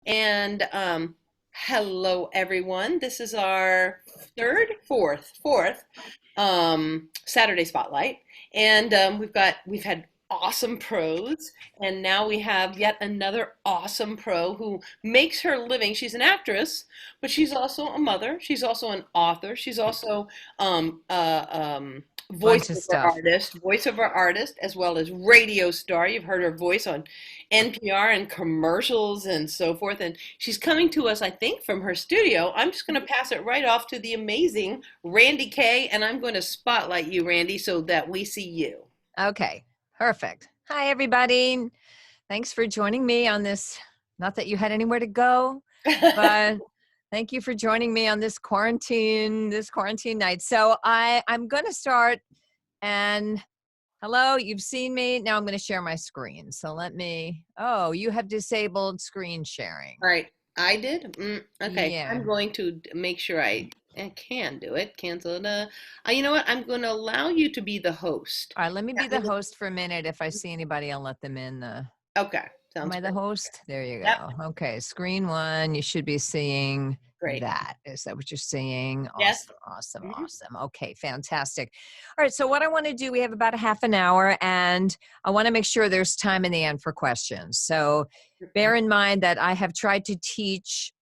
And hello, everyone. This is our fourth Saturday Spotlight, and we've had awesome pros, and now we have yet another awesome pro who makes her living. She's an actress, but she's also a mother. She's also an author. She's also um, uh, um, Bunch of stuff. voiceover artist, as well as radio star. You've heard her voice on NPR and commercials and so forth. And she's coming to us, I think, from her studio. I'm just going to pass it right off to the amazing Randye Kaye, and I'm going to spotlight you, Randy, so that we see you. Okay, perfect. Hi, everybody. Thanks for joining me on this. Not that you had anywhere to go, but thank you for joining me on this quarantine night. So I'm going to start and hello, you've seen me. Now I'm going to share my screen. So oh, you have disabled screen sharing. All right, I did. Okay, Yeah. I'm going to make sure I can do it. Cancel the. You know what? I'm going to allow you to be the host. All right, let me be the host for a minute. If I see anybody, I'll let them in. Okay, Am sounds I the great. host? There you Yep, go. Okay, screen one, you should be seeing great. that. Is that what you're seeing? Yes. Awesome, awesome, Mhm. awesome. Okay, fantastic. All right, so what I want to do, we have about a half an hour, and I want to make sure there's time in the end for questions. So bear in mind that I have tried to teach.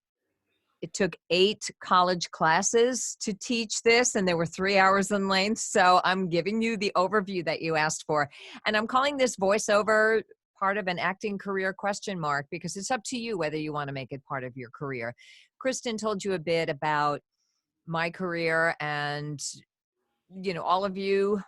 It took 8 college classes to teach this, and they were 3 hours in length. So I'm giving you the overview that you asked for. And I'm calling this voiceover part of an acting career question mark because it's up to you whether you want to make it part of your career. Kristen told you a bit about my career, and all of you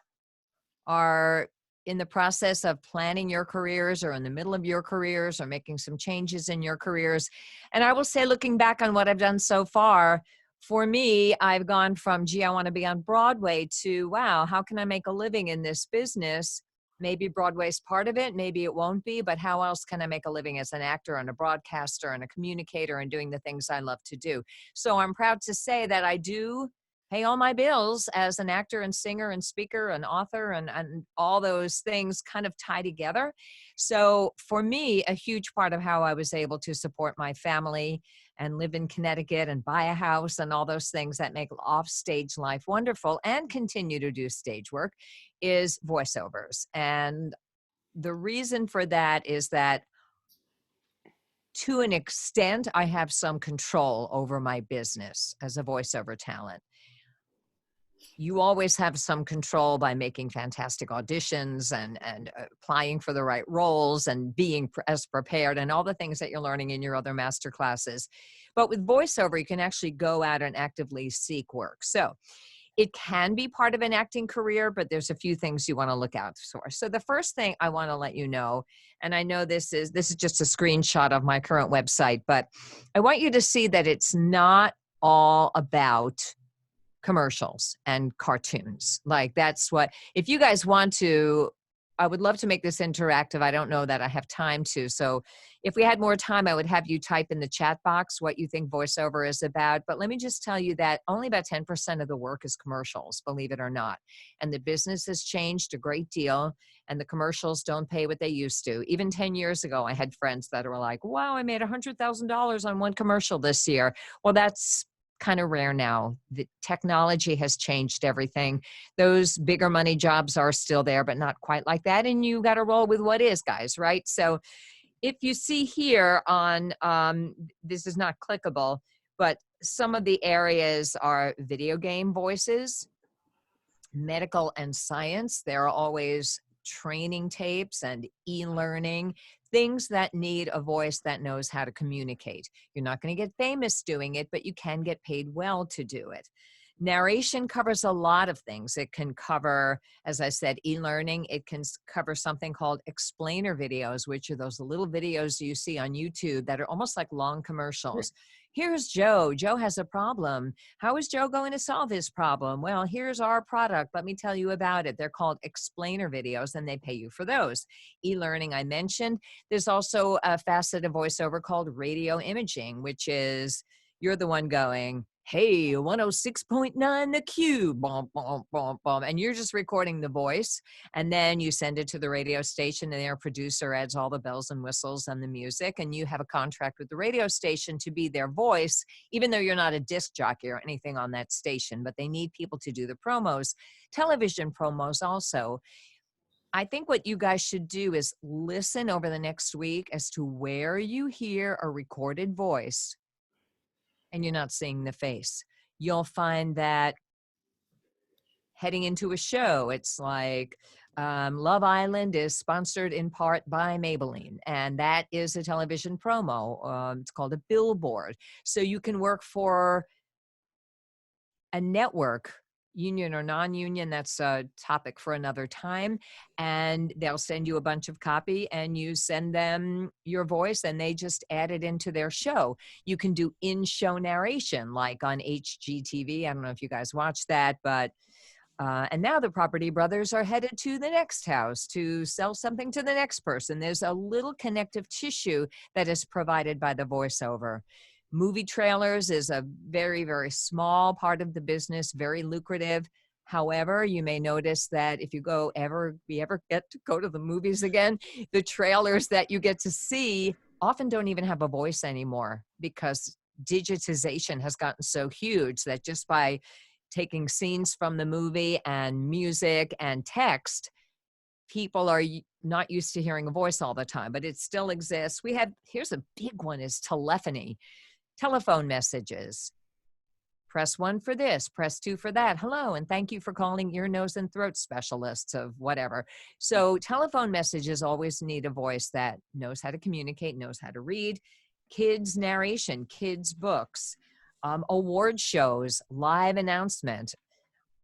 are in the process of planning your careers or in the middle of your careers or making some changes in your careers. And I will say, looking back on what I've done so far, for me, I've gone from, gee, I want to be on Broadway to, wow, how can I make a living in this business? Maybe Broadway's part of it, maybe it won't be, but how else can I make a living as an actor and a broadcaster and a communicator and doing the things I love to do? So I'm proud to say that I do pay all my bills as an actor and singer and speaker and author, and all those things kind of tie together. So for me, a huge part of how I was able to support my family and live in Connecticut and buy a house and all those things that make off stage life wonderful and continue to do stage work is voiceovers. And the reason for that is that to an extent, I have some control over my business as a voiceover talent. You always have some control by making fantastic auditions and applying for the right roles and being as prepared and all the things that you're learning in your other master classes. But with voiceover, you can actually go out and actively seek work. So it can be part of an acting career, but there's a few things you want to look out for. So the first thing I want to let you know, and I know this is just a screenshot of my current website, but I want you to see that it's not all about commercials and cartoons. Like that's what, if you guys want to, I would love to make this interactive. I don't know that I have time to. So if we had more time, I would have you type in the chat box what you think voiceover is about. But let me just tell you that only about 10% of the work is commercials, believe it or not. And the business has changed a great deal, and the commercials don't pay what they used to. Even 10 years ago, I had friends that were like, wow, I made $100,000 on one commercial this year. Well, that's kind of rare now. The technology has changed everything. Those bigger money jobs are still there, but not quite like that. And you got to roll with what is, guys, right? So if you see here on, this is not clickable, but some of the areas are video game voices, medical and science. There are always training tapes and e-learning, things that need a voice that knows how to communicate. You're not going to get famous doing it, but you can get paid well to do it. Narration covers a lot of things. It can cover, as I said, e-learning. It can cover something called explainer videos, which are those little videos you see on YouTube that are almost like long commercials. Here's Joe. Joe has a problem. How is Joe going to solve his problem? Well, here's our product. Let me tell you about it. They're called explainer videos, and they pay you for those. E-learning, I mentioned. There's also a facet of voiceover called radio imaging, which is you're the one going, hey, 106.9 the Q, bum, bum, bum, bum, and you're just recording the voice, and then you send it to the radio station, and their producer adds all the bells and whistles and the music, and you have a contract with the radio station to be their voice, even though you're not a disc jockey or anything on that station, but they need people to do the promos, television promos also. I think what you guys should do is listen over the next week as to where you hear a recorded voice and you're not seeing the face. You'll find that heading into a show, it's like Love Island is sponsored in part by Maybelline, and that is a television promo. It's called a billboard. So you can work for a network, union or non-union, that's a topic for another time, and they'll send you a bunch of copy and you send them your voice and they just add it into their show. You can do in-show narration like on HGTV. I don't know if you guys watch that, but and now the Property Brothers are headed to the next house to sell something to the next person. There's a little connective tissue that is provided by the voiceover. Movie trailers is a very, very small part of the business, very lucrative. However, you may notice that if you ever get to go to the movies again, the trailers that you get to see often don't even have a voice anymore because digitization has gotten so huge that just by taking scenes from the movie and music and text, people are not used to hearing a voice all the time, but it still exists. Here's a big one, is telephony. Telephone messages. Press 1 for this, press 2 for that. Hello, and thank you for calling ear, nose, and throat specialists of whatever. So telephone messages always need a voice that knows how to communicate, knows how to read. Kids narration, kids books, award shows, live announcement.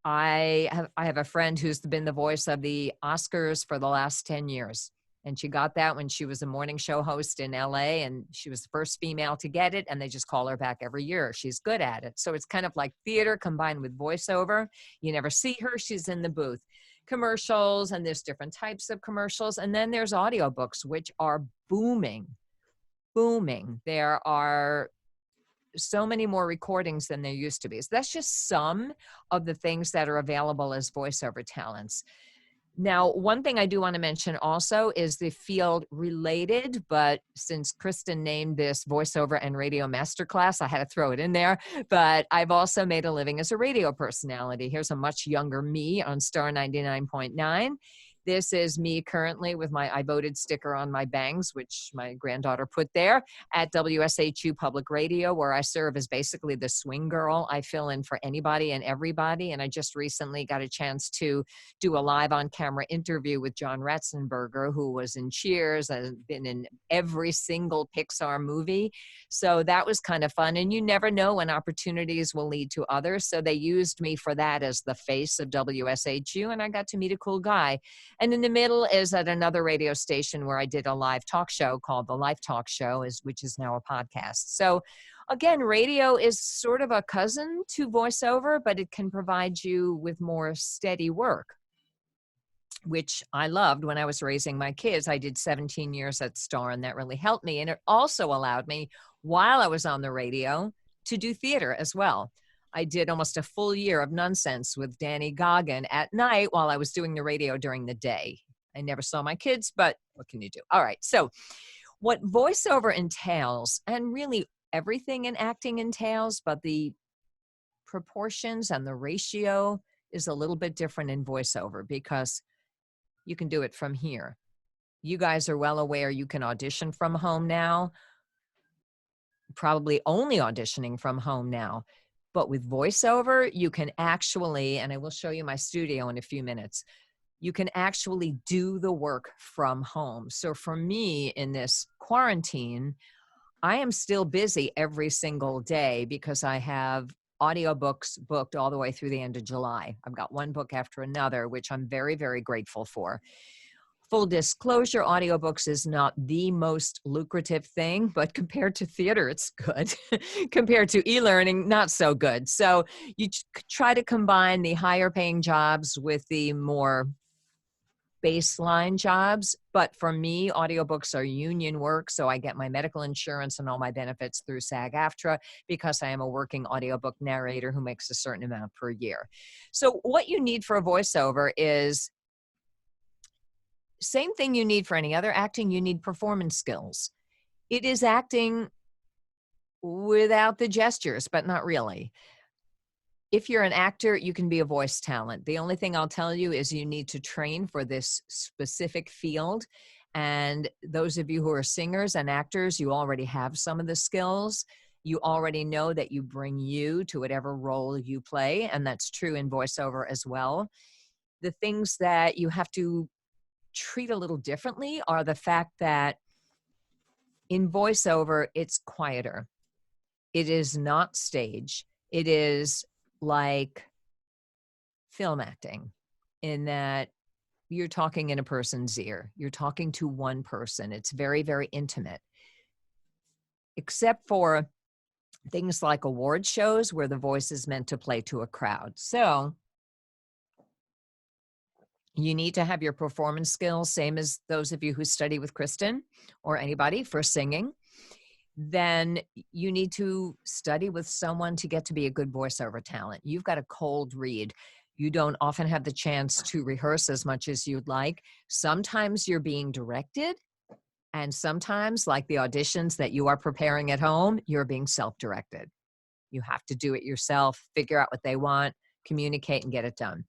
I have a friend who's been the voice of the Oscars for the last 10 years. And she got that when she was a morning show host in LA, and she was the first female to get it, and they just call her back every year. She's good at it. So it's kind of like theater combined with voiceover. You never see her, she's in the booth. Commercials, and there's different types of commercials. And then there's audiobooks, which are booming. There are so many more recordings than there used to be. So that's just some of the things that are available as voiceover talents. Now, one thing I do want to mention also is the field related, but since Kristen named this voiceover and radio masterclass, I had to throw it in there. But I've also made a living as a radio personality. Here's a much younger me on Star 99.9. This is me currently with my I voted sticker on my bangs, which my granddaughter put there, at WSHU Public Radio, where I serve as basically the swing girl. I fill in for anybody and everybody. And I just recently got a chance to do a live on camera interview with John Ratzenberger, who was in Cheers and been in every single Pixar movie. So that was kind of fun. And you never know when opportunities will lead to others. So they used me for that as the face of WSHU, and I got to meet a cool guy. And in the middle is at another radio station where I did a live talk show called The Life Talk Show, which is now a podcast. So again, radio is sort of a cousin to voiceover, but it can provide you with more steady work, which I loved when I was raising my kids. I did 17 years at Star, and that really helped me. And it also allowed me, while I was on the radio, to do theater as well. I did almost a full year of Nonsense with Danny Goggin at night while I was doing the radio during the day. I never saw my kids, but what can you do? All right. So what voiceover entails, and really everything in acting entails, but the proportions and the ratio is a little bit different in voiceover because you can do it from here. You guys are well aware you can audition from home now, probably only auditioning from home now. But with voiceover, you can actually, and I will show you my studio in a few minutes, you can actually do the work from home. So for me in this quarantine, I am still busy every single day because I have audiobooks booked all the way through the end of July. I've got one book after another, which I'm very, very grateful for. Full disclosure, audiobooks is not the most lucrative thing, but compared to theater, it's good. Compared to e-learning, not so good. So you try to combine the higher paying jobs with the more baseline jobs. But for me, audiobooks are union work. So I get my medical insurance and all my benefits through SAG-AFTRA because I am a working audiobook narrator who makes a certain amount per year. So what you need for a voiceover is same thing you need for any other acting. You need performance skills. It is acting without the gestures, but not really. If you're an actor, you can be a voice talent. The only thing I'll tell you is you need to train for this specific field. And those of you who are singers and actors, you already have some of the skills. You already know that you bring you to whatever role you play. And that's true in voiceover as well. The things that you have to treat a little differently are the fact that in voiceover, it's quieter. It is not stage. It is like film acting in that you're talking in a person's ear. You're talking to one person. It's very, very intimate, except for things like award shows where the voice is meant to play to a crowd. So you need to have your performance skills, same as those of you who study with Kristen or anybody for singing. Then you need to study with someone to get to be a good voiceover talent. You've got a cold read. You don't often have the chance to rehearse as much as you'd like. Sometimes you're being directed, and sometimes, like the auditions that you are preparing at home, you're being self-directed. You have to do it yourself, figure out what they want, communicate, and get it done.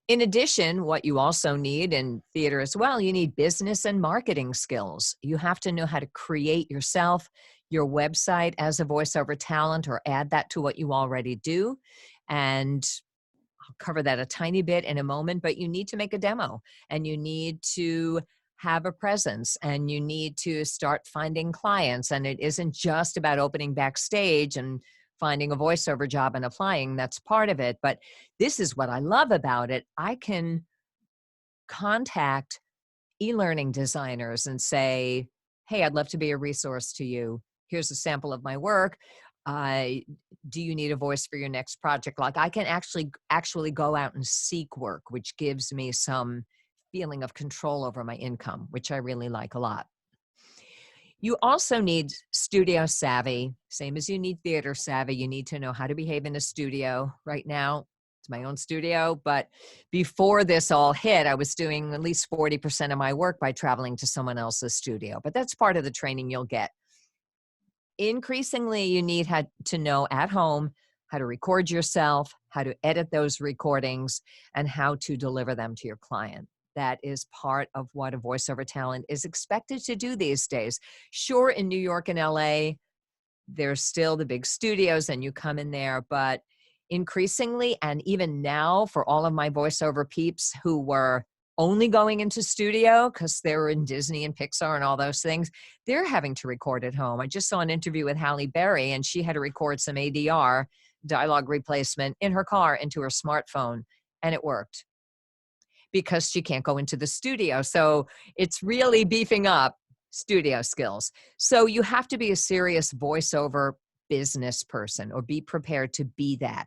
In addition, what you also need in theater as well, you need business and marketing skills. You have to know how to create yourself, your website as a voiceover talent, or add that to what you already do. And I'll cover that a tiny bit in a moment, but you need to make a demo and you need to have a presence and you need to start finding clients. And it isn't just about opening backstage and finding a voiceover job and applying. That's part of it. But this is what I love about it. I can contact e-learning designers and say, hey, I'd love to be a resource to you. Here's a sample of my work. Do you need a voice for your next project? Like I can actually go out and seek work, which gives me some feeling of control over my income, which I really like a lot. You also need studio savvy, same as you need theater savvy. You need to know how to behave in a studio. Right now, it's my own studio, but before this all hit, I was doing at least 40% of my work by traveling to someone else's studio. But that's part of the training you'll get. Increasingly, you need to know at home how to record yourself, how to edit those recordings, and how to deliver them to your client. That is part of what a voiceover talent is expected to do these days. Sure, in New York and LA, there's still the big studios and you come in there, but increasingly, and even now for all of my voiceover peeps who were only going into studio because they were in Disney and Pixar and all those things, they're having to record at home. I just saw an interview with Halle Berry and she had to record some ADR, dialogue replacement, in her car into her smartphone, and it worked because she can't go into the studio. So it's really beefing up studio skills. So you have to be a serious voiceover business person or be prepared to be that.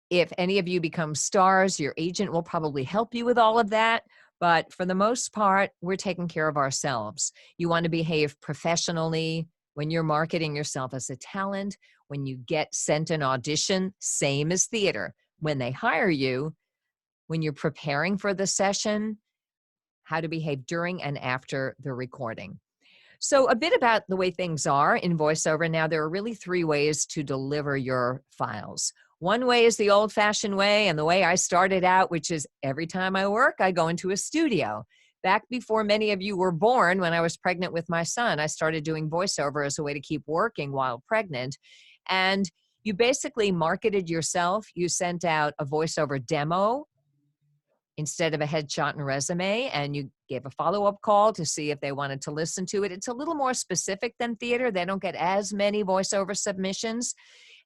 If any of you become stars, your agent will probably help you with all of that. But for the most part, we're taking care of ourselves. You want to behave professionally when you're marketing yourself as a talent. When you get sent an audition, same as theater. When they hire you, when you're preparing for the session, how to behave during and after the recording. So a bit about the way things are in voiceover. Now, there are really three ways to deliver your files. One way is the old-fashioned way, and the way I started out, which is every time I work, I go into a studio. Back before many of you were born, when I was pregnant with my son, I started doing voiceover as a way to keep working while pregnant. And you basically marketed yourself. You sent out a voiceover demo instead of a headshot and resume, and you gave a follow-up call to see if they wanted to listen to it. It's a little more specific than theater. They don't get as many voiceover submissions.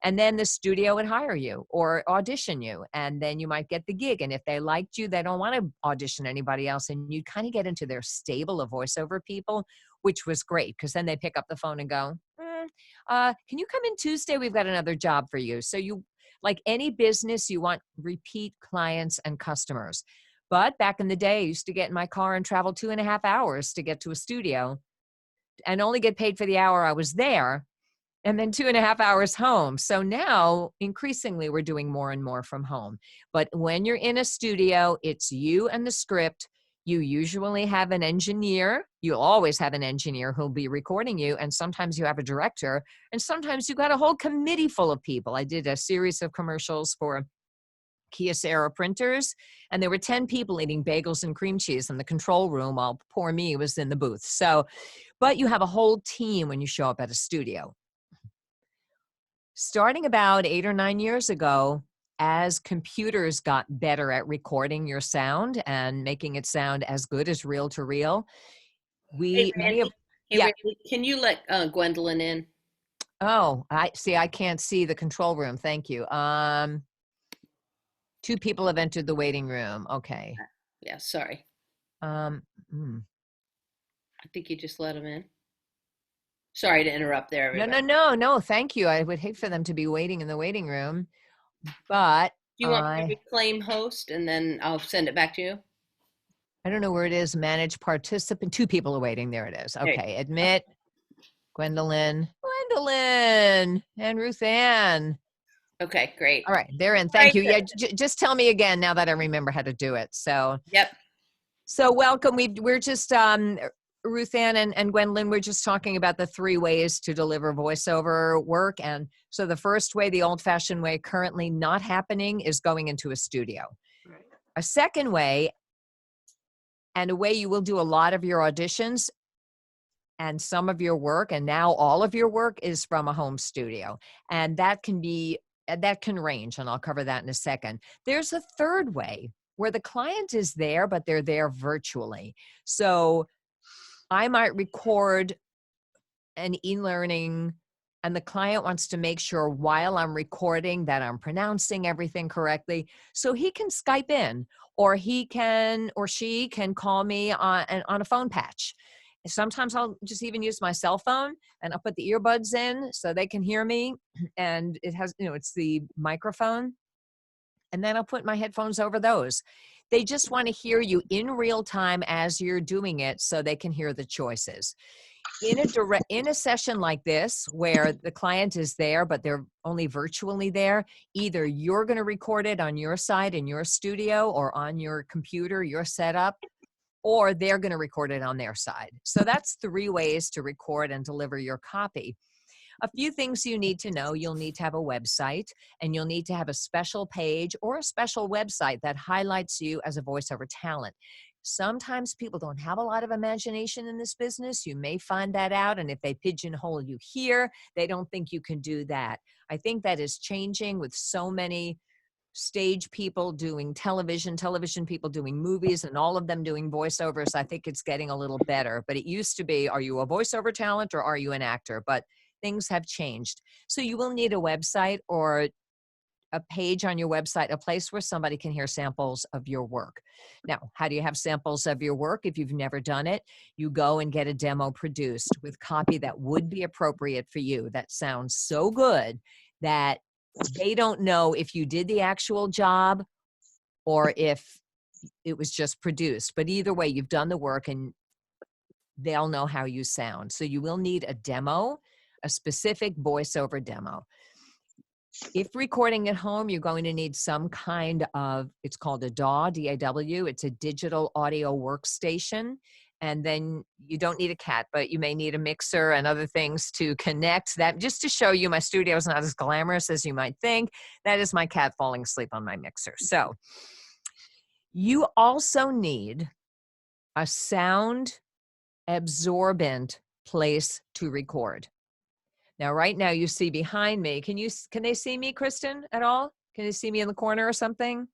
And then the studio would hire you or audition you, and then you might get the gig. And if they liked you, they don't want to audition anybody else. And you kind of get into their stable of voiceover people, which was great because then they pick up the phone and go, can you come in Tuesday? We've got another job for you. So you Like any business, you want repeat clients and customers. But back in the day, I used to get in my car and travel 2.5 hours to get to a studio and only get paid for the hour I was there, and then 2.5 hours home. So now increasingly we're doing more and more from home. But when you're in a studio, it's you and the script. You usually have an engineer. You'll always have an engineer who'll be recording you. And sometimes you have a director. And sometimes you got a whole committee full of people. I did a series of commercials for Kyocera printers, and there were 10 people eating bagels and cream cheese in the control room while poor me was in the booth. So, but you have a whole team when you show up at a studio. Starting about 8 or 9 years ago, as computers got better at recording your sound and making it sound as good as reel to reel, Hey, many of, Randy. Hey, yeah. Randy, can you let Gwendolyn in? Oh, I see. I can't see the control room. Thank you. 2 people have entered the waiting room. Okay. Yeah, sorry. Um, hmm. I think you just let him in. Sorry to interrupt there, No, no, everybody. no, no. Thank you. I would hate for them to be waiting in the waiting room, but Do you want me to reclaim host and then I'll send it back to you? I don't know where it is. Manage participant. 2 people are waiting. There it is. There Okay. you go. Admit Gwendolyn, and Ruth Ann. Okay, great. All right, they're in. All Thank right, you. good. Yeah, just tell me again now that I remember how to do it. Yep. So welcome. We're just Ruth Ann and Gwendolyn. We're just talking about the 3 ways to deliver voiceover work. And so the first way, the old-fashioned way, currently not happening, is going into a studio. Right. A second way, and a way you will do a lot of your auditions and some of your work, and now all of your work, is from a home studio. And that can range, and I'll cover that in a second. There's a third way where the client is there, but they're there virtually. So I might record an e-learning, and the client wants to make sure while I'm recording that I'm pronouncing everything correctly. So he can Skype in, or he can, or she can call me on a phone patch. Sometimes I'll just even use my cell phone and I'll put the earbuds in so they can hear me. And it has, it's the microphone. And then I'll put my headphones over those. They just want to hear you in real time as you're doing it so they can hear the choices. In a session like this, where the client is there, but they're only virtually there, either you're going to record it on your side in your studio or on your computer, your setup, or they're going to record it on their side. So that's 3 ways to record and deliver your copy. A few things you need to know. You'll need to have a website, and you'll need to have a special page or a special website that highlights you as a voiceover talent. Sometimes people don't have a lot of imagination in this business. You may find that out, and if they pigeonhole you here, they don't think you can do that. I think that is changing with so many stage people doing television people doing movies, and all of them doing voiceovers. I think it's getting a little better, but it used to be, are you a voiceover talent or are you an actor? But things have changed. So you will need a website or a page on your website, a place where somebody can hear samples of your work. Now, how do you have samples of your work if you've never done it? You go and get a demo produced with copy that would be appropriate for you, that sounds so good that they don't know if you did the actual job or if it was just produced. But either way, you've done the work and they'll know how you sound. So you will need a demo, a specific voiceover demo. If recording at home, you're going to need some kind of, it's called a DAW, D-A-W. It's a digital audio workstation. And then you don't need a cat, but you may need a mixer and other things to connect that. Just to show you, my studio is not as glamorous as you might think. That is my cat falling asleep on my mixer. So you also need a sound absorbent place to record. Now, right now you see behind me, can they see me, Kristen, at all? Can they see me in the corner or something?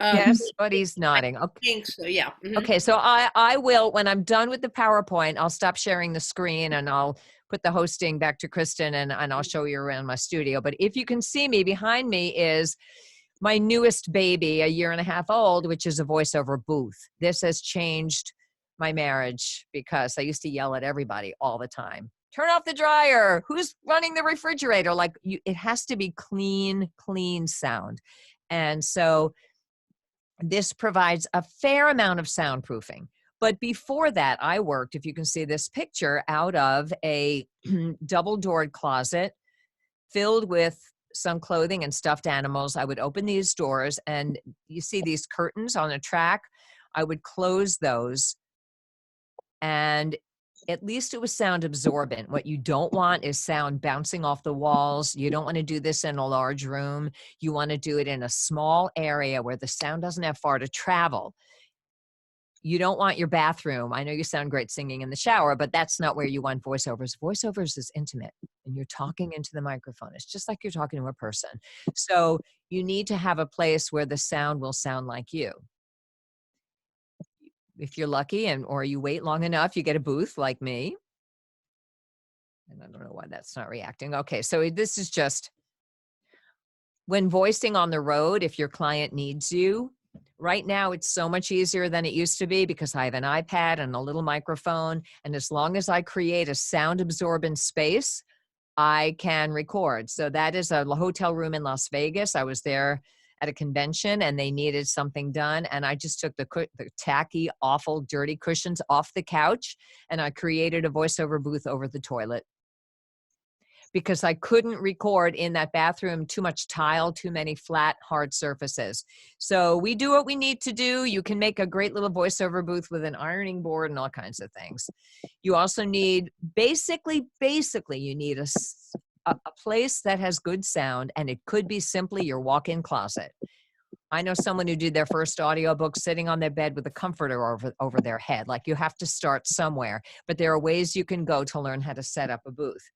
Yes, but he's I nodding. Okay. think so, yeah. Okay, so I will, when I'm done with the PowerPoint, I'll stop sharing the screen and I'll put the hosting back to Kristen, and I'll show you around my studio. But if you can see me, behind me is my newest baby, a 1.5 years old, which is a voiceover booth. This has changed my marriage because I used to yell at everybody all the time. turn off the dryer, who's running the refrigerator? Like it has to be clean, clean sound. And so this provides a fair amount of soundproofing. But before that, I worked, if you can see this picture, out of a double-doored closet filled with some clothing and stuffed animals. I would open these doors, and you see these curtains on a track. I would close those, and at least it was sound absorbent. What you don't want is sound bouncing off the walls. You don't want to do this in a large room. You want to do it in a small area where the sound doesn't have far to travel. You don't want your bathroom. I know you sound great singing in the shower, but that's not where you want voiceovers. Voiceovers is intimate, and you're talking into the microphone. It's just like you're talking to a person. So you need to have a place where the sound will sound like you. If you're lucky or you wait long enough, you get a booth like me. And I don't know why that's not reacting. Okay, so this is just when voicing on the road, if your client needs you. Right now, it's so much easier than it used to be because I have an iPad and a little microphone. And as long as I create a sound absorbent space, I can record. So that is a hotel room in Las Vegas. I was there at a convention and they needed something done. And I just took the tacky, awful, dirty cushions off the couch and I created a voiceover booth over the toilet because I couldn't record in that bathroom, too much tile, too many flat, hard surfaces. So we do what we need to do. You can make a great little voiceover booth with an ironing board and all kinds of things. You also need, basically, you need a place that has good sound, and it could be simply your walk-in closet. I know someone who did their first audiobook sitting on their bed with a comforter over their head. Like, you have to start somewhere, but there are ways you can go to learn how to set up a booth.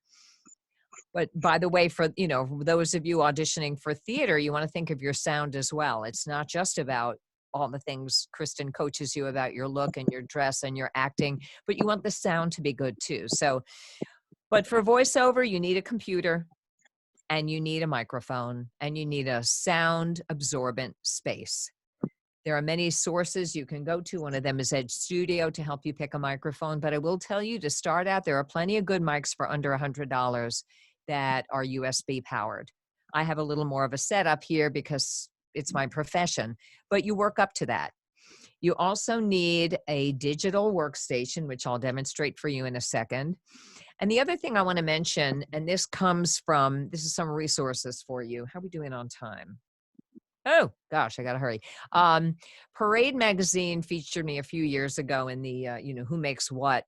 But by the way, for those of you auditioning for theater, you want to think of your sound as well. It's not just about all the things Kristen coaches you about your look and your dress and your acting, but you want the sound to be good too. So, but for voiceover, you need a computer and you need a microphone and you need a sound absorbent space. There are many sources you can go to. One of them is Edge Studio to help you pick a microphone. But I will tell you, to start out, there are plenty of good mics for under $100 that are USB powered. I have a little more of a setup here because it's my profession, but you work up to that. You also need a digital workstation, which I'll demonstrate for you in a second. And the other thing I want to mention, and this is some resources for you. How are we doing on time? Oh, gosh, I got to hurry. Parade Magazine featured me a few years ago in the, who makes what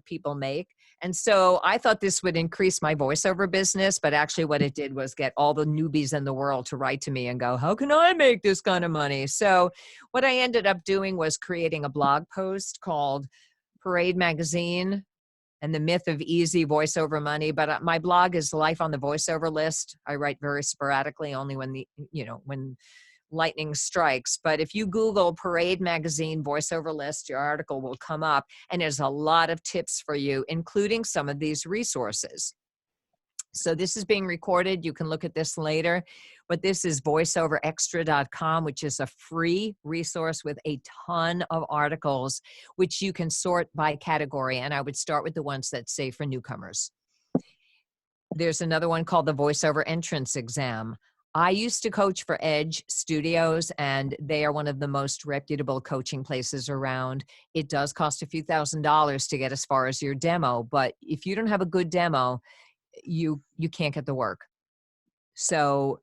people make. And so I thought this would increase my voiceover business, but actually what it did was get all the newbies in the world to write to me and go, how can I make this kind of money? So what I ended up doing was creating a blog post called Parade Magazine and the Myth of Easy Voiceover Money. But my blog is Life on the Voiceover List. I write very sporadically, only when lightning strikes. But if you Google Parade Magazine voiceover list, your article will come up, and there's a lot of tips for you, including some of these resources. So this is being recorded. You can look at this later, but this is voiceoverextra.com, which is a free resource with a ton of articles, which you can sort by category. And I would start with the ones that say for newcomers. There's another one called the Voiceover Entrance Exam. I used to coach for Edge Studios, and they are one of the most reputable coaching places around. It does cost a few $1,000s to get as far as your demo, but if you don't have a good demo, you can't get the work. So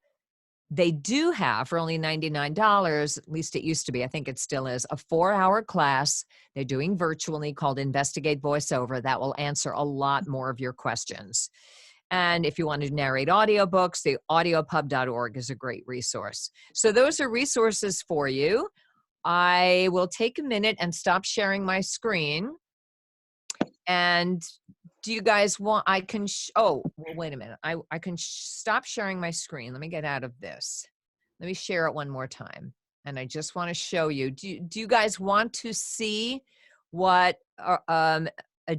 they do have, for only $99, at least it used to be, I think it still is, a 4-hour class they're doing virtually called Investigate Voiceover that will answer a lot more of your questions. And if you want to narrate audiobooks, the audiopub.org is a great resource. So those are resources for you. I will take a minute and stop sharing my screen. And do you guys want, well, wait a minute. I can stop sharing my screen. Let me get out of this. Let me share it one more time. And I just want to show you, do you guys want to see what a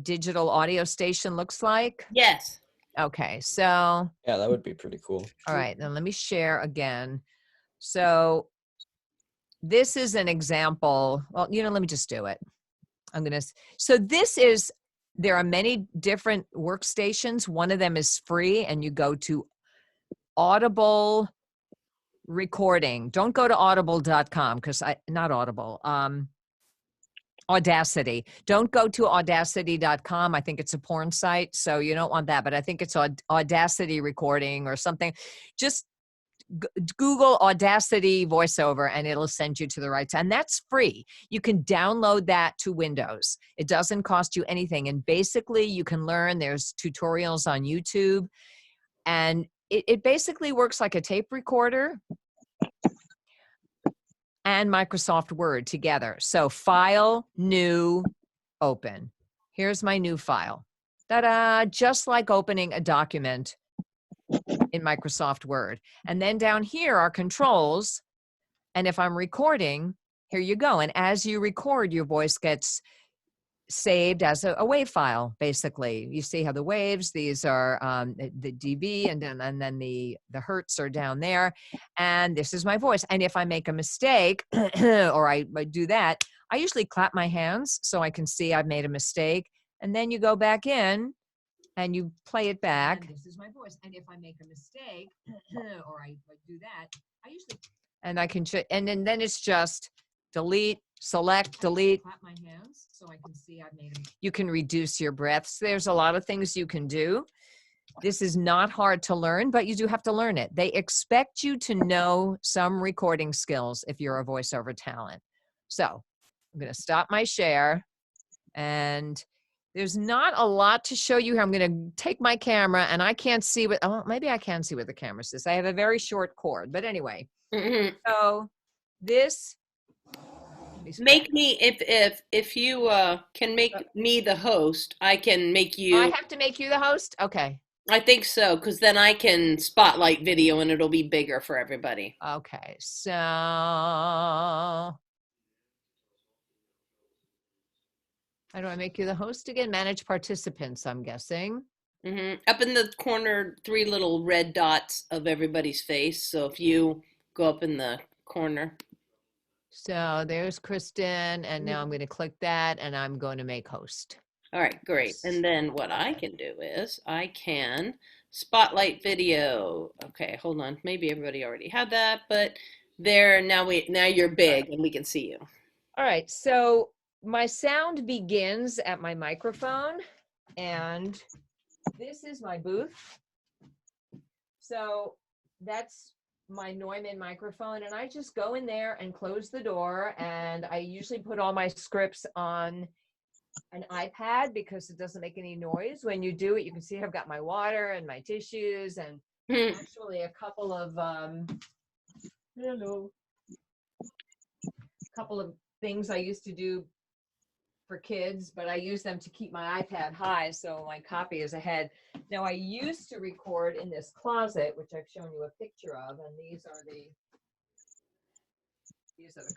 digital audio station looks like? Yes. Okay, so. Yeah, that would be pretty cool. All right, then let me share again. So this is an example. Well, let me just do it. So this is there are many different workstations. One of them is free, and you go to Audible recording. Don't go to audible.com because not Audible, Audacity. Don't go to audacity.com. I think it's a porn site, so you don't want that, but I think it's Audacity recording or something. Just Google Audacity voiceover and it'll send you to the right side. And that's free. You can download that to Windows. It doesn't cost you anything. And basically you can learn, there's tutorials on YouTube, and it basically works like a tape recorder and Microsoft Word together. So file, new, open. Here's my new file. Ta-da, just like opening a document in Microsoft Word. And then down here are controls. And if I'm recording, here you go. And as you record, your voice gets saved as a WAV file, basically. You see how the waves, these are the dB, and then the hertz are down there. And this is my voice. And if I make a mistake or I do that, I usually clap my hands so I can see I've made a mistake. And then you go back in and you play it back. And this is my voice. And if I make a mistake or I do that, I usually, and I can, and then it's just delete, select, delete. Clap my hands so I can see I've made them. You can reduce your breaths. There's a lot of things you can do. This is not hard to learn, but you do have to learn it. They expect you to know some recording skills if you're a voiceover talent. So I'm going to stop my share, and there's not a lot to show you here. I'm going to take my camera, and I can't see what, oh, maybe I can see what the camera says. I have a very short cord, but anyway. Mm-hmm. So this, make me, if you can make me the host, I can make you. I have to make you the host? Okay. I think so, because then I can spotlight video and it'll be bigger for everybody. Okay, so how do I make you the host again? Manage participants, I'm guessing. Mm-hmm. Up in the corner, 3 little red dots of everybody's face. So if you go up in the corner. So there's Kristen, and now I'm going to click that, and I'm going to make host. All right, great. And then what I can do is I can spotlight video. Okay, hold on. Maybe everybody already had that, but there, now you're big and we can see you. All right, so my sound begins at my microphone, and this is my booth. So that's my Neumann microphone, and I just go in there and close the door, and I usually put all my scripts on an iPad because it doesn't make any noise. When you do it, you can see I've got my water and my tissues, and actually a couple of things I used to do for kids, but I use them to keep my iPad high so my copy is ahead. Now I used to record in this closet, which I've shown you a picture of, and these are the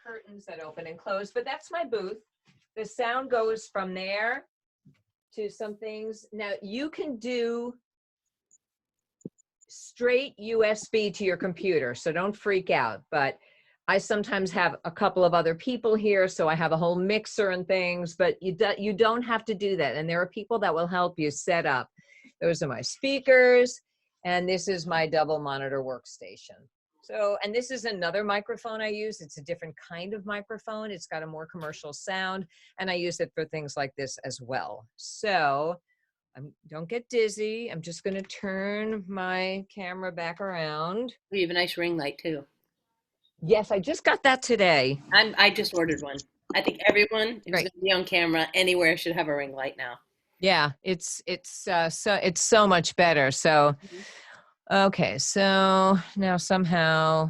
curtains that open and close, but that's my booth. The sound goes from there to some things. Now you can do straight USB to your computer, so don't freak out, but I sometimes have a couple of other people here, so I have a whole mixer and things, but you don't have to do that. And there are people that will help you set up. Those are my speakers, and this is my double monitor workstation. So, and this is another microphone I use. It's a different kind of microphone. It's got a more commercial sound, and I use it for things like this as well. So don't get dizzy. I'm just going to turn my camera back around. We have a nice ring light too. Yes, I just got that today. I just ordered one. I think everyone who's going to be on camera anywhere should have a ring light now. Yeah, it's so much better. So, okay, so now somehow,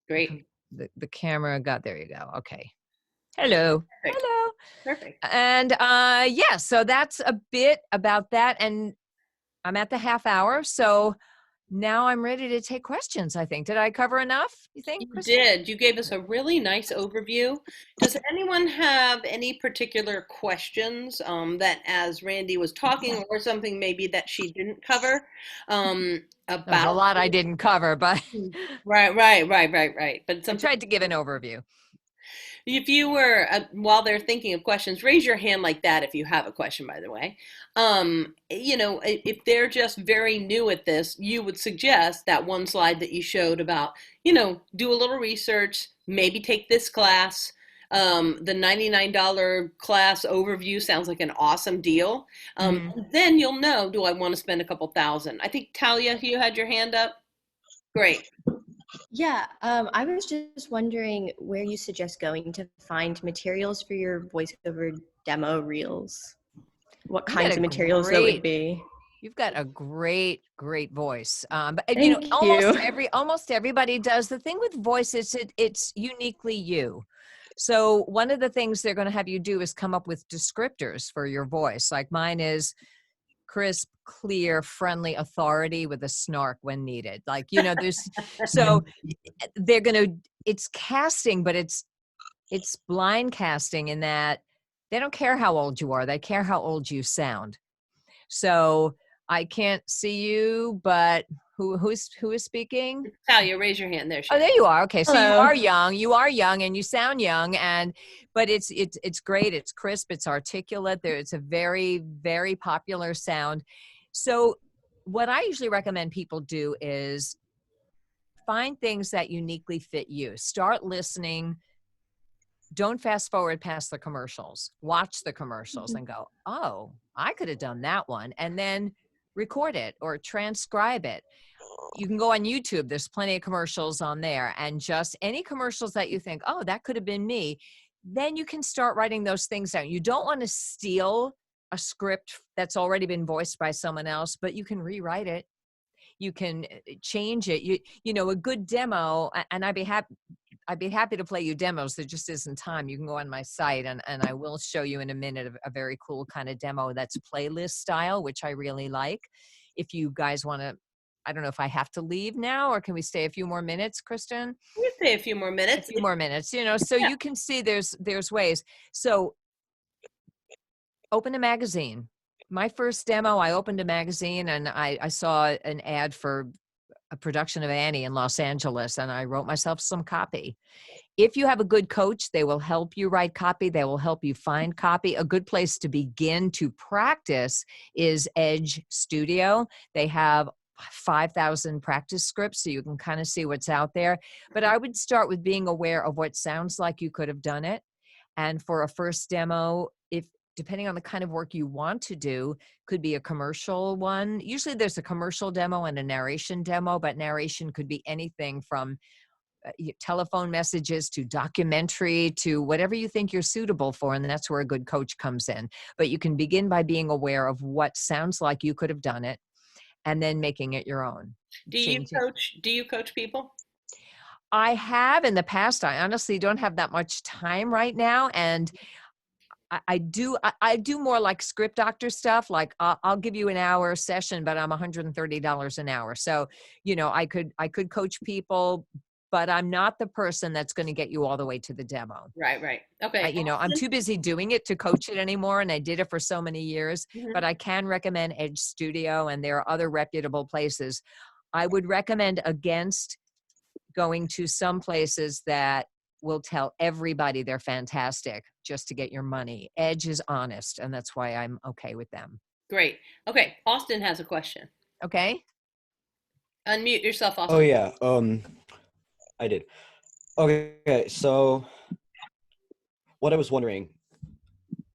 great. The camera got, there you go. Okay. Hello. Perfect. Hello. Perfect. And yeah, so that's a bit about that. And I'm at the half hour, so now I'm ready to take questions, I think. Did I cover enough, you think, You Kristen? did. You gave us a really nice overview. Does anyone have any particular questions that as Randye was talking, or something maybe that she didn't cover? About There's a lot I didn't cover, but right. But I tried to give an overview. If you were, while they're thinking of questions, raise your hand like that if you have a question, by the way. If they're just very new at this, you would suggest that one slide that you showed about, do a little research, maybe take this class. The $99 class overview sounds like an awesome deal. Hmm. Then you'll know, do I want to spend a couple thousand? I think Talia, you had your hand up. Great. Yeah, I was just wondering where you suggest going to find materials for your voiceover demo reels. What You got kinds a of materials that would great be? You've got a great voice. But Thank you. almost everybody does. The thing with voice is it's uniquely you. So one of the things they're going to have you do is come up with descriptors for your voice. Like mine is crisp, clear, friendly authority with a snark when needed. Like, there's so they're going to it's casting, but it's blind casting in that they don't care how old you are. They care how old you sound. So I can't see you, but who is speaking? Talia, raise your hand. There she Oh, is. there you are. Okay, so you Hello. are young. You are young, and you sound young. But it's great. It's crisp. It's articulate. It's a very popular sound. So what I usually recommend people do is find things that uniquely fit you. Start listening. Don't fast forward past the commercials. Watch the commercials and go, oh, I could have done that one. And then record it or transcribe it. You can go on YouTube. There's plenty of commercials on there. And just any commercials that you think, oh, that could have been me. Then you can start writing those things down. You don't want to steal a script that's already been voiced by someone else, but you can rewrite it. You can change it. A good demo, and I'd be happy to play you demos. There just isn't time. You can go on my site and I will show you in a minute a very cool kind of demo that's playlist style, which I really like. If you guys want to, I don't know if I have to leave now or can we stay a few more minutes, Kristen? We'll stay a few more A minutes. few more minutes, so Yeah. you can see there's ways. So open a magazine. My first demo, I opened a magazine and I saw an ad for a production of Annie in Los Angeles, and I wrote myself some copy. If you have a good coach, they will help you write copy. They will help you find copy. A good place to begin to practice is Edge Studio. They have 5,000 practice scripts, so you can kind of see what's out there. But I would start with being aware of what sounds like you could have done it. And for a first demo, if depending on the kind of work you want to do, could be a commercial one. Usually there's a commercial demo and a narration demo, but narration could be anything from telephone messages to documentary to whatever you think you're suitable for. And that's where a good coach comes in. But you can begin by being aware of what sounds like you could have done it and then making it your own. Do you coach people? I have in the past. I honestly don't have that much time right now. And I do more like script doctor stuff. Like I'll give you an hour session, but I'm $130 an hour. So, I could coach people, but I'm not the person that's going to get you all the way to the demo. Right. Okay. I'm too busy doing it to coach it anymore. And I did it for so many years, but I can recommend Edge Studio and there are other reputable places. I would recommend against going to some places that will tell everybody they're fantastic just to get your money. Edge is honest, and that's why I'm okay with them. Great. Okay. Austin has a question. Okay? Unmute yourself, Oh Austin. yeah, I did. Okay, so what I was wondering,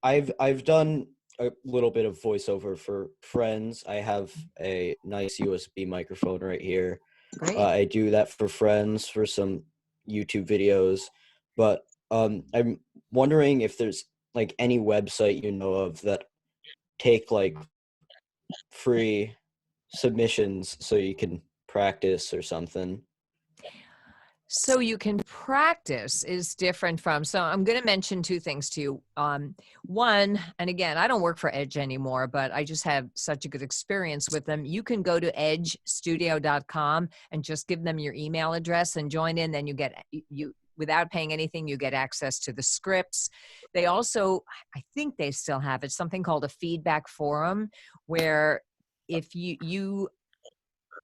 I've done a little bit of voiceover for friends. I have a nice USB microphone right here. Great. I do that for friends for some YouTube videos, but I'm wondering if there's like any website you know of that take like free submissions so you can practice or something. So you can practice is different from, so I'm going to mention two things to you. One, and again, I don't work for Edge anymore, but I just have such a good experience with them. You can go to edgestudio.com and just give them your email address and join in. Then you without paying anything, you get access to the scripts. They also, I think they still have it, something called a feedback forum, where if you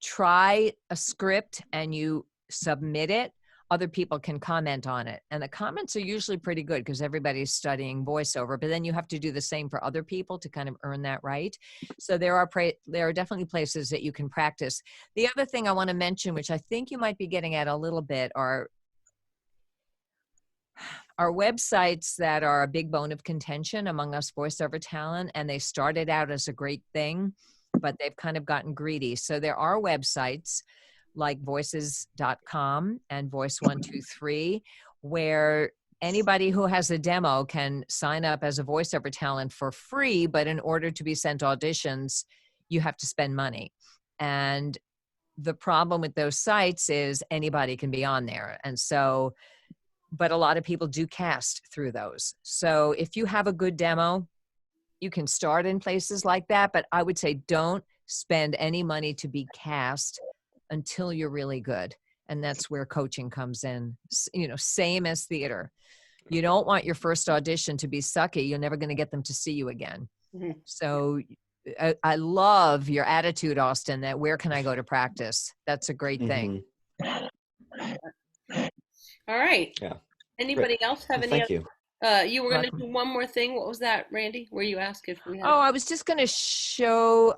try a script and you submit it, other people can comment on it. And the comments are usually pretty good because everybody's studying voiceover, but then you have to do the same for other people to kind of earn that right. So there are definitely places that you can practice. The other thing I want to mention, which I think you might be getting at a little bit, are websites that are a big bone of contention among us voiceover talent, and they started out as a great thing, but they've kind of gotten greedy. So there are websites like voices.com and voice123 where anybody who has a demo can sign up as a voiceover talent for free, but in order to be sent auditions, you have to spend money. And the problem with those sites is anybody can be on there. And so, but a lot of people do cast through those. So if you have a good demo, you can start in places like that, but I would say don't spend any money to be cast until you're really good. And that's where coaching comes in. You know, same as theater. You don't want your first audition to be sucky. You're never going to get them to see you again. Mhm. So I love your attitude, Austin, that where can I go to practice? That's a great thing. All right. Yeah. Anybody else have any Thank other? you. You were going to do one more thing. What was that, Randy? Where you asked if we had? Oh, I was just going to show,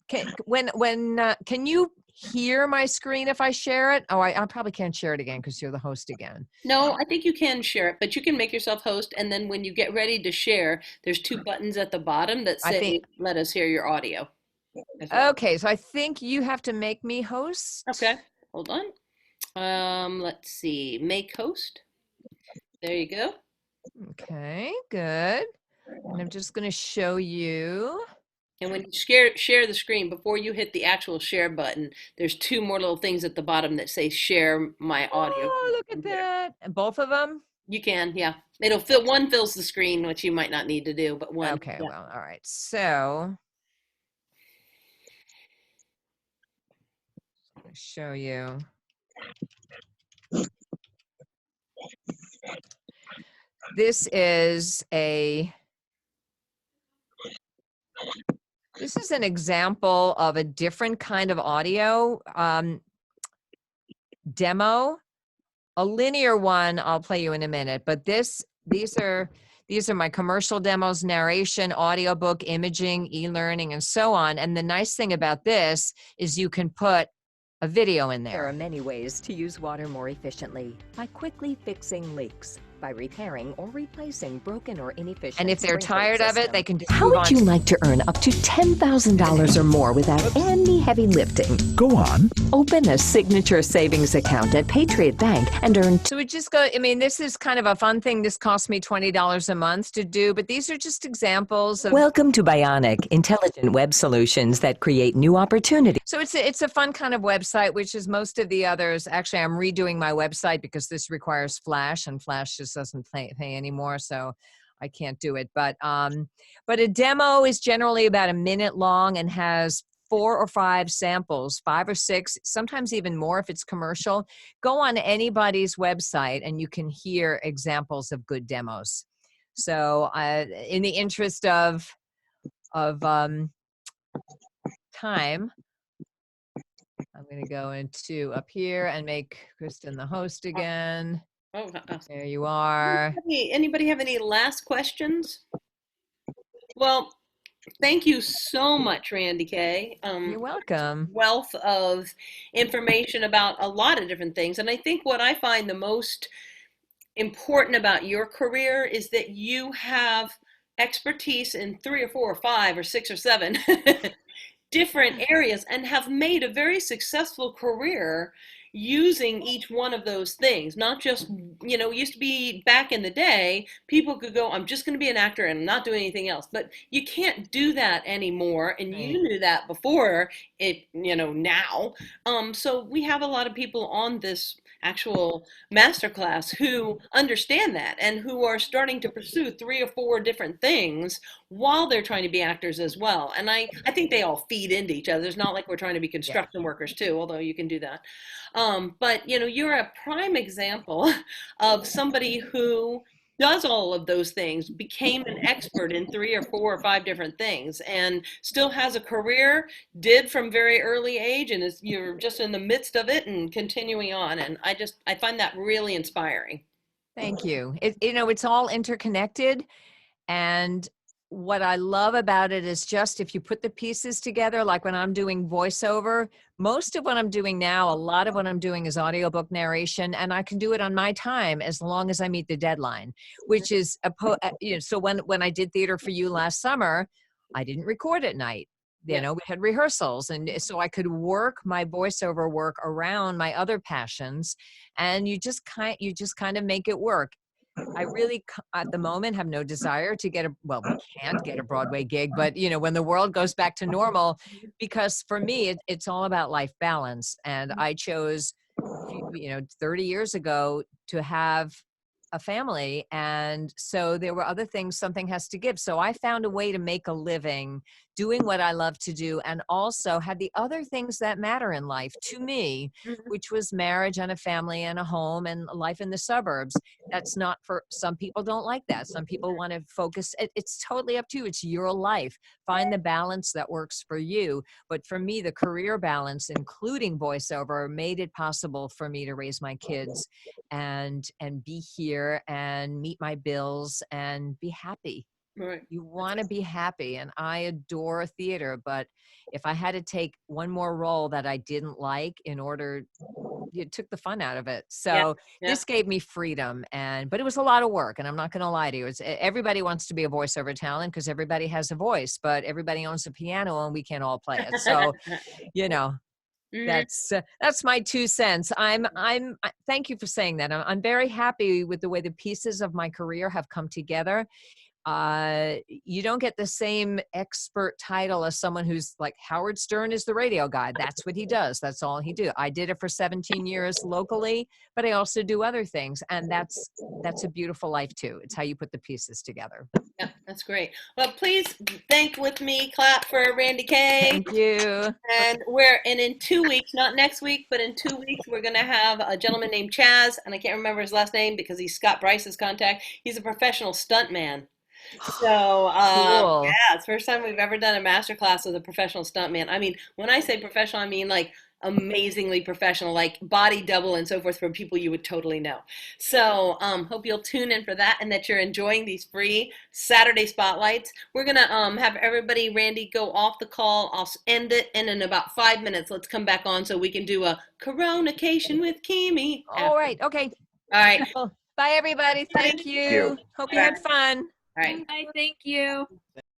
can you hear my screen if I share it? Oh, I probably can't share it again because you're the host again. No, I think you can share it, but you can make yourself host, and then when you get ready to share, there's two buttons at the bottom that say, let us hear your audio. Okay, so I think you have to make me host. Okay, hold on. Let's see, make host. There you go. Okay, good. And I'm just going to show you. And when you share the screen, before you hit the actual share button, there's two more little things at the bottom that say share my audio. Oh, look at that. And both of them? You can, yeah. One fills the screen, which you might not need to do, but one. Okay, yeah. well, all right. So I'll show you. This is an example of a different kind of audio demo. A linear one I'll play you in a minute, but these are my commercial demos, narration, audiobook, imaging, e-learning, and so on. And the nice thing about this is you can put a video in there. There are many ways to use water more efficiently. By quickly fixing leaks, by repairing or replacing broken or inefficient And if they're sprinkler tired of it, system. they can just How move would on. you like to earn up to $10,000 or more without any heavy lifting? Go on. Open a signature savings account at Patriot Bank and earn So we just go, I mean, this is kind of a fun thing. This costs me $20 a month to do, but these are just examples of. Welcome to Bionic, intelligent web solutions that create new opportunities. So it's a fun kind of website, which is most of the others. Actually, I'm redoing my website because this requires Flash, and Flash just doesn't pay anymore, so I can't do it. But a demo is generally about a minute long and has 4 or 5 samples, 5 or 6, sometimes even more if it's commercial. Go on anybody's website and you can hear examples of good demos. So in the interest of time, I'm going to go into up here and make Kristen the host again. Oh, There you are. Anybody have any last questions? Well, thank you so much, Randye Kaye. You're welcome. Wealth of information about a lot of different things. And I think what I find the most important about your career is that you have expertise in 3 or 4 or 5 or 6 or 7 different areas and have made a very successful career using each one of those things. Not just, used to be back in the day, people could go, I'm just going to be an actor and not doing anything else. But you can't do that anymore. And you knew that before it, now. So we have a lot of people on this actual masterclass who understand that and who are starting to pursue 3 or 4 different things while they're trying to be actors as well. And I think they all feed into each other. It's not like we're trying to be construction workers too, although you can do that. But you're a prime example of somebody who does all of those things, became an expert in 3 or 4 or 5 different things, and still has a career, did from very early age, and is you're just in the midst of it and continuing on. And I find that really inspiring. Thank you. It's all interconnected. And what I love about it is just if you put the pieces together, like when I'm doing voiceover, most of what I'm doing now, a lot of what I'm doing is audiobook narration, and I can do it on my time as long as I meet the deadline, which is, so when I did Theater for You last summer, I didn't record at night. We had rehearsals, and so I could work my voiceover work around my other passions, and you just kind of make it work. I really, at the moment, have no desire to we can't get a Broadway gig, but when the world goes back to normal, because for me, it's all about life balance. And I chose, 30 years ago to have a family. And so there were other things, something has to give. So I found a way to make a living doing what I love to do, and also had the other things that matter in life to me, which was marriage and a family and a home and life in the suburbs. That's not for some people, don't like that. Some people want to focus. It's totally up to you. It's your life. Find the balance that works for you. But for me, the career balance, including voiceover, made it possible for me to raise my kids and be here and meet my bills and be happy. Right. You want to be happy, and I adore theater, but if I had to take one more role that I didn't like it took the fun out of it. So this gave me freedom, but it was a lot of work, and I'm not going to lie to you. Everybody wants to be a voiceover talent because everybody has a voice, but everybody owns a piano and we can't all play it. So, that's my 2 cents. Thank you for saying that. I'm very happy with the way the pieces of my career have come together. You don't get the same expert title as someone who's like Howard Stern is the radio guy. That's what he does. That's all he do. I did it for 17 years locally, but I also do other things. And that's a beautiful life too. It's how you put the pieces together. Yeah, that's great. Well, please clap for Randye Kaye. Thank you. And in 2 weeks, not next week, but in 2 weeks, we're going to have a gentleman named Chaz, and I can't remember his last name because he's Scott Bryce's contact. He's a professional stuntman. So, cool. it's the first time we've ever done a masterclass with a professional stuntman. I mean, when I say professional, I mean like amazingly professional, like body double and so forth, from people you would totally know. So, hope you'll tune in for that and that you're enjoying these free Saturday spotlights. We're going to have everybody, Randye, go off the call. I'll end it, and in about 5 minutes, let's come back on so we can do a Coronation with Kimi. All right. Okay. All right. Bye, everybody. Thank you. Hope you had fun. All right. Bye, thank you.